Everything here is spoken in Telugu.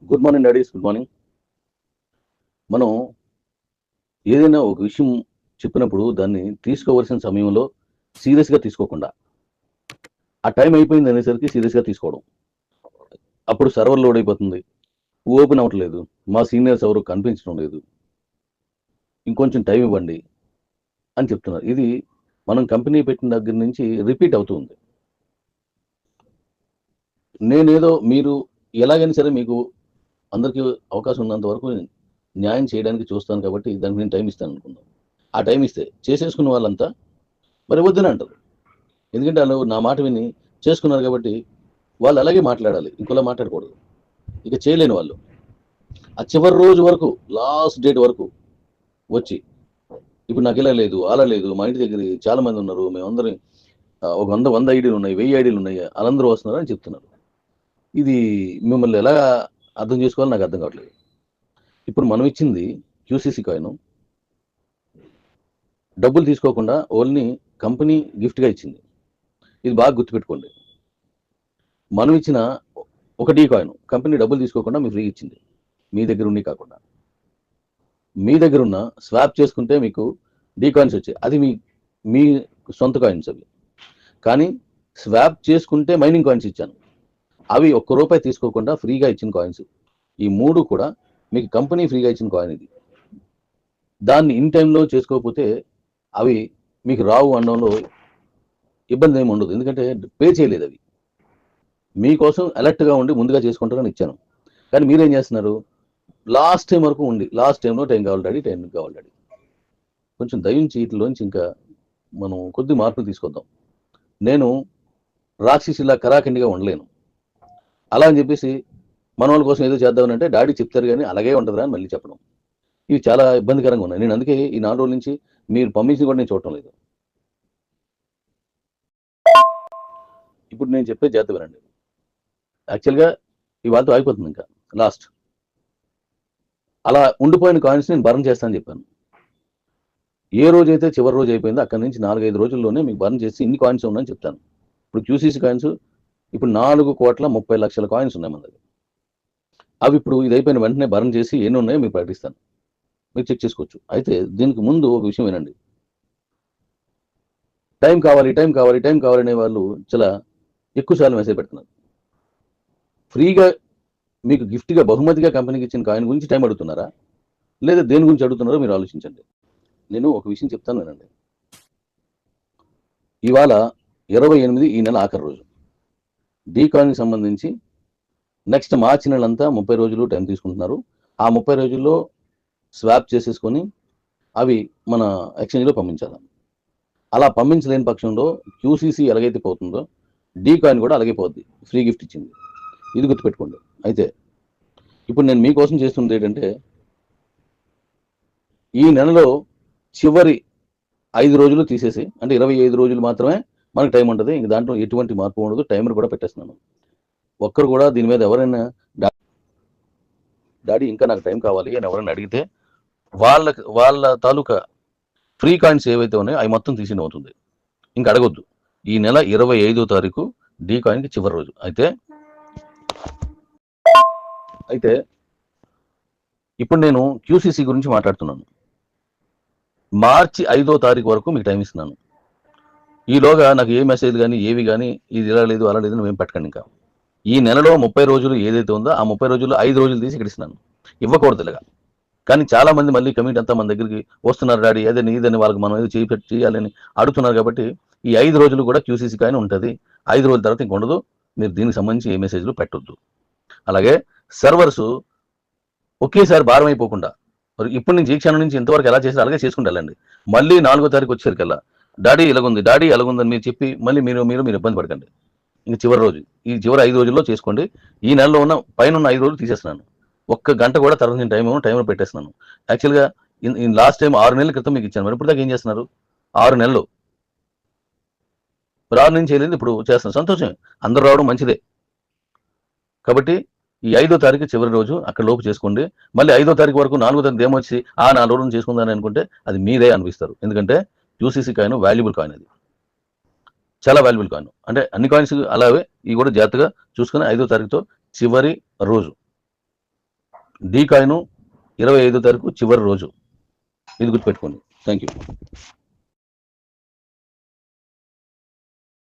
Good morning daddy's, good morning. మనం ఏదైనా ఒక విషయం చెప్పినప్పుడు దాన్ని తీసుకోవాల్సిన సమయంలో సీరియస్గా తీసుకోకుండా ఆ టైం అయిపోయింది అనేసరికి సీరియస్గా తీసుకోవడం, అప్పుడు సర్వర్ లోడ్ అయిపోతుంది, ఓపెన్ అవ్వట్లేదు, మా సీనియర్స్ ఎవరు కనిపించడం లేదు, ఇంకొంచెం టైం ఇవ్వండి అని చెప్తున్నారు. ఇది మనం కంపెనీ పెట్టిన దగ్గర నుంచి రిపీట్ అవుతుంది. నేనేదో మీరు ఎలాగైనా సరే మీకు అందరికీ అవకాశం ఉన్నంత వరకు న్యాయం చేయడానికి చూస్తాను కాబట్టి దానికి నేను టైం ఇస్తాను అనుకున్నాను. ఆ టైం ఇస్తే చేసేసుకున్న వాళ్ళంతా మరి వద్దని అంటారు. ఎందుకంటే వాళ్ళు నా మాట విని చేసుకున్నారు కాబట్టి వాళ్ళు అలాగే మాట్లాడాలి, ఇంకోలా మాట్లాడకూడదు. ఇక చేయలేని వాళ్ళు ఆ చివరి రోజు వరకు, లాస్ట్ డేట్ వరకు వచ్చి ఇప్పుడు నాకు ఇలా లేదు, అలా లేదు, మా ఇంటి దగ్గర చాలా మంది ఉన్నారు, మేమందరం ఒక 100 ఐడీలు ఉన్నాయి, 1000 ఐడీలు ఉన్నాయి, వాళ్ళందరూ వస్తున్నారు అని చెప్తున్నారు. ఇది మిమ్మల్ని ఎలా అర్థం చేసుకోవాలో నాకు అర్థం కావట్లేదు. ఇప్పుడు మనం ఇచ్చింది క్యూసీసీ కాయిన్, డబ్బులు తీసుకోకుండా ఓన్లీ కంపెనీ గిఫ్ట్గా ఇచ్చింది. ఇది బాగా గుర్తుపెట్టుకోండి. మనం ఇచ్చిన ఒక డీ కాయిన్ కంపెనీ డబ్బులు తీసుకోకుండా మీకు ఫ్రీ ఇచ్చింది, మీ దగ్గర ఉండి కాకుండా. మీ దగ్గర ఉన్న స్వాప్ చేసుకుంటే మీకు డీ కాయిన్స్ వచ్చాయి, అది మీ మీ సొంత కాయిన్స్ అవి. కానీ స్వాప్ చేసుకుంటే మైనింగ్ కాయిన్స్ ఇచ్చాను, అవి ₹1 తీసుకోకుండా ఫ్రీగా ఇచ్చిన కాయిన్స్. ఈ మూడు కూడా మీకు కంపెనీ ఫ్రీగా ఇచ్చిన కాయిన్ ఇది. దాన్ని ఇన్ టైంలో చేసుకోకపోతే అవి మీకు రావు అనడంలో ఇబ్బంది ఏమి ఉండదు, ఎందుకంటే పే చేయలేదు. అవి మీకోసం అలర్ట్గా ఉండి ముందుగా చేసుకుంటారని ఇచ్చాను. కానీ మీరేం చేస్తున్నారు, లాస్ట్ టైం వరకు ఉండి లాస్ట్ టైంలో టైం కావాలి డాడీ, టైం కావాలి డాడీ. కొంచెం దయించి వీటిలోంచి ఇంకా మనం కొద్ది మార్పులు తీసుకొద్దాం. నేను రాక్షసిలా కరాఖండిగా ఉండలేను. అలా అని చెప్పేసి మన వాళ్ళ కోసం ఏదో చేద్దామని అంటే డాడీ చెప్తారు కానీ అలాగే ఉంటుందిరా అని మళ్ళీ చెప్పడం, ఇవి చాలా ఇబ్బందికరంగా ఉన్నాయి. నేను అందుకే ఈ 4 రోజుల నుంచి మీరు పంపించి కూడా నేను చూడటం లేదు. ఇప్పుడు నేను చెప్పే జాగ్రత్త వినండి. యాక్చువల్గా ఇవాళతో అయిపోతుంది, ఇంకా లాస్ట్. అలా ఉండిపోయిన కాయిన్స్ నేను బర్న్ చేస్తానని చెప్పాను. ఏ రోజైతే చివరి రోజు అయిపోయిందో అక్కడి నుంచి 4-5 రోజుల్లోనే మీకు బర్న్ చేసి ఇన్ని కాయిన్స్ ఉన్నాయని చెప్తాను. ఇప్పుడు క్యూసీసీ కాయిన్స్ ఇప్పుడు 4,30,00,000 కాయిన్స్ ఉన్నాయి మన దగ్గర. అవి ఇప్పుడు ఇది అయిపోయిన వెంటనే బర్న్ చేసి ఎన్ని ఉన్నాయో మీకు ప్రకటిస్తాను, మీరు చెక్ చేసుకోవచ్చు. అయితే దీనికి ముందు ఒక విషయం వినండి. టైం కావాలి, టైం కావాలి, టైం కావాలి అనే వాళ్ళు చాలా ఎక్కువసార్లు మెసేజ్ పెడుతున్నారు. ఫ్రీగా మీకు గిఫ్ట్గా బహుమతిగా కంపెనీకి ఇచ్చిన కాయిన్ గురించి టైం అడుగుతున్నారా, లేదా దేని గురించి అడుగుతున్నారో మీరు ఆలోచించండి. నేను ఒక విషయం చెప్తాను వినండి. ఇవాళ 28, ఈ నెల ఆఖరి రోజు. డీ కాయిన్కి సంబంధించి నెక్స్ట్ మార్చి నెలంతా 30 రోజులు టైం తీసుకుంటున్నారు. ఆ 30 రోజుల్లో స్వాప్ చేసేసుకొని అవి మన ఎక్స్చేంజ్లో పంపించాలి. అలా పంపించలేని పక్షంలో క్యూసీసీ ఎలాగైతే పోతుందో డీ కాయిన్ కూడా అలాగే పోద్ది, ఫ్రీ గిఫ్ట్ ఇచ్చింది. ఇది గుర్తుపెట్టుకోండి. అయితే ఇప్పుడు నేను మీకోసం చేస్తున్నది ఏంటంటే, ఈ నెలలో చివరి 5 రోజులు తీసేసి, అంటే 25 రోజులు మాత్రమే మనకు టైం ఉంటుంది. ఇంక దాంట్లో ఎటువంటి మార్పు ఉండదు. టైమర్ కూడా పెట్టేస్తున్నాను. ఒక్కరు కూడా దీని మీద ఎవరైనా డాడీ ఇంకా నాకు టైం కావాలి అని ఎవరైనా అడిగితే వాళ్ళ తాలూకా ఫ్రీ కాయిన్స్ ఏవైతే ఉన్నాయో అవి మొత్తం తీసిన అవుతుంది. ఇంకా అడగొద్దు. ఈ నెల 25వ తారీఖు డీ కాయిన్కి చివరి రోజు. అయితే ఇప్పుడు నేను క్యూసీసీ గురించి మాట్లాడుతున్నాను. మార్చి 5వ తారీఖు వరకు మీకు టైం ఇస్తున్నాను. ఈలోగా నాకు ఏ మెసేజ్ కానీ ఏవి కానీ ఇది ఇలా లేదు అలా లేదు మేము పెట్టకండి. ఇంకా ఈ నెలలో 30 రోజులు ఏదైతే ఉందో ఆ 30 రోజులు 5 రోజులు తీసి ఇక్కడ ఇస్తున్నాను. ఇవ్వకూడదు ఇలాగా. కానీ చాలా మంది మళ్ళీ కమిటీ అంతా మన దగ్గరికి వస్తున్నారు, డాడీ అదని ఇదని వాళ్ళకి మనం ఏదో చేయాలని అడుగుతున్నారు. కాబట్టి ఈ 5 రోజులు కూడా క్యూసీసీ కాయిన్ ఉంటుంది. 5 రోజుల తర్వాత ఇంక ఉండదు. మీరు దీనికి సంబంధించి ఏ మెసేజ్లు పెట్టొద్దు. అలాగే సర్వర్స్ ఒకేసారి భారం అయిపోకుండా మరి ఇప్పటి నుంచి ఈ క్షణం నుంచి ఇంతవరకు ఎలా చేసి అలాగే చేసుకుంటూ వెళ్ళండి. మళ్ళీ 4వ తారీఖు వచ్చేసరికల్లా డాడీ ఎలాగుంది, డాడీ ఎలాగుందని మీరు చెప్పి మళ్ళీ మీరు ఇబ్బంది పడకండి. ఇంక చివరి రోజు, ఈ చివరి 5 రోజుల్లో చేసుకోండి. ఈ నెలలో ఉన్న పైన ఉన్న 5 రోజులు తీసేస్తున్నాను. ఒక్క గంట కూడా తర్వాత నేను టైమర్ పెట్టేస్తున్నాను. యాక్చువల్గా లాస్ట్ టైం 6 నెలల క్రితం మీకు ఇచ్చాను. మరి ఇప్పుడు దాకా ఏం చేస్తున్నారు? 6 నెలలు మరి 6 నుంచి చేయలేదు, ఇప్పుడు చేస్తున్నాను. సంతోషం, అందరూ రావడం మంచిదే. కాబట్టి ఈ 5వ తారీఖు చివరి రోజు అక్కడ లోపు చేసుకోండి. మళ్ళీ 5వ తారీఖు వరకు 4వ తారీఖు ఏమొచ్చి 4 రోజులు చేసుకుందని అనుకుంటే అది మీదే అనిపిస్తారు. ఎందుకంటే యూసీసీ కాయిన్ వాల్యుబుల్ కాయిన్, అది చాలా వాల్యుబుల్ కాయిన్. అంటే అన్ని కాయిన్స్ అలాగే ఇవి కూడా జాగ్రత్తగా చూసుకుని 5వ తారీఖుతో చివరి రోజు డీ కాయిన్ 25వ తారీఖు చివరి రోజు. ఇది గుర్తుపెట్టుకోండి. Thank you.